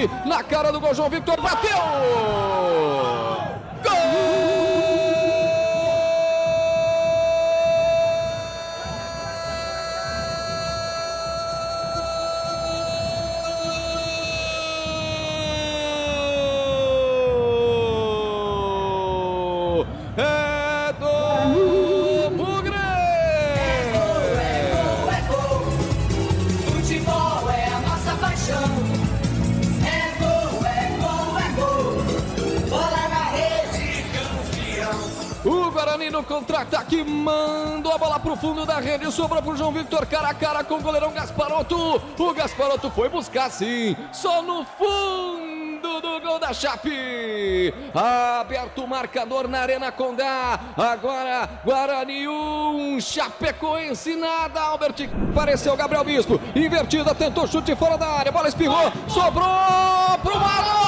ali na cara do gol. João Victor bateu! Gol! É do Bugre! É gol. Futebol é a nossa paixão. É gol, é gol, é gol. Bola na rede, campeão. O Guarani no contra-ataque mandou a bola pro fundo da rede, sobrou pro João Victor, cara a cara com o goleirão Gasparotto. O Gasparotto foi buscar sim, só no fundo do gol da Chape. Aberto o marcador na Arena Condá. Agora Guarani 1, Chapecoense nada. Albert apareceu, Gabriel Bispo, invertida, tentou chute fora da área, bola espirrou, sobrou pro Marlon.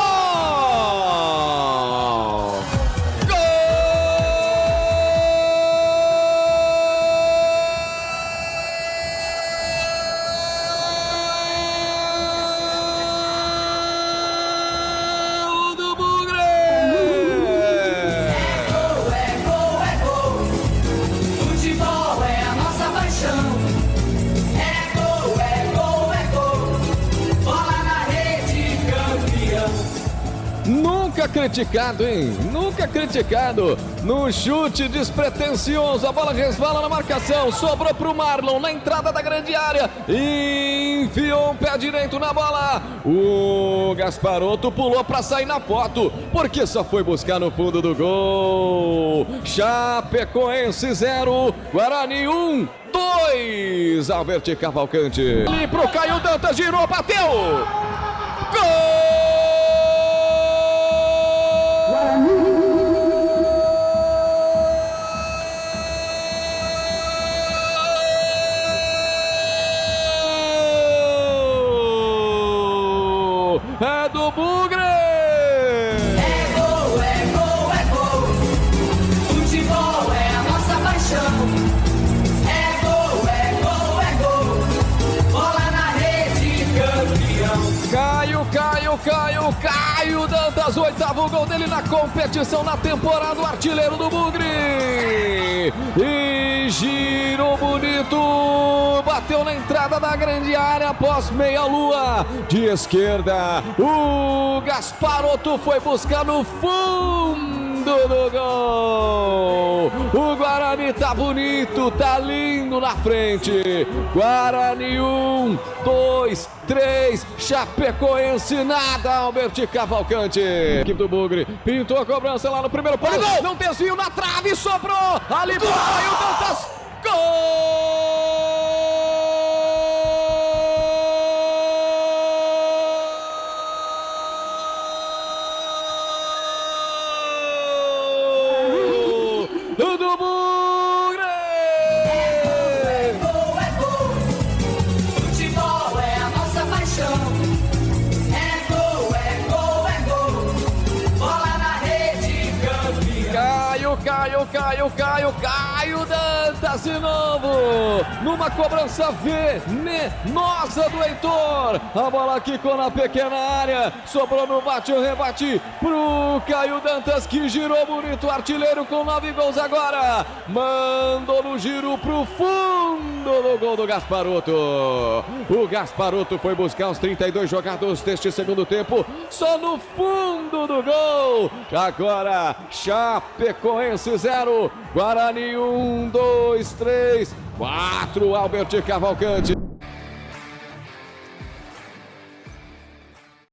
Nunca criticado, hein? Nunca criticado. No chute despretensioso, a bola resvala na marcação, sobrou pro Marlon na entrada da grande área, enfiou um pé direito na bola. O Gasparotto pulou pra sair na foto, porque só foi buscar no fundo do gol. Chapecoense 0, Guarani 1, 2. Albert Cavalcante. Ali pro Caio Dantas, girou, bateu. Gol! É do Bugre! É gol, é gol, é gol. Futebol é a nossa paixão. É gol, é gol, é gol. Bola na rede, campeão. Caio Dantas, 8º gol dele na competição, na temporada, o artilheiro do Bugre. E girou bonito, bateu na entrada da grande área após meia-lua de esquerda. O Gasparotto foi buscar no fundo do gol. O Guarani tá bonito, tá lindo na frente. Guarani 1, 2, 3, Chapecoense nada. Albert Cavalcante. Equipe do Bugre pintou a cobrança lá no primeiro pau. Não desvio na trave, sobrou. Ali pro Caio Dantas. Gol do Bugre. É gol, é gol. Futebol é a nossa paixão. É gol, é gol, é gol. Bola na rede, campeão. Caio Dantas de novo, numa cobrança venenosa do Heitor. A bola quicou na pequena área, sobrou no bate-rebate pro Caio Dantas, que girou bonito, artilheiro com 9 gols agora. Mandou no giro pro fundo do gol do Gasparotto. O Gasparotto foi buscar os 32 jogadores deste segundo tempo, só no fundo do gol. Agora Chapecoense 0, Guarani 1, 2, 3, 4, Albert Cavalcante.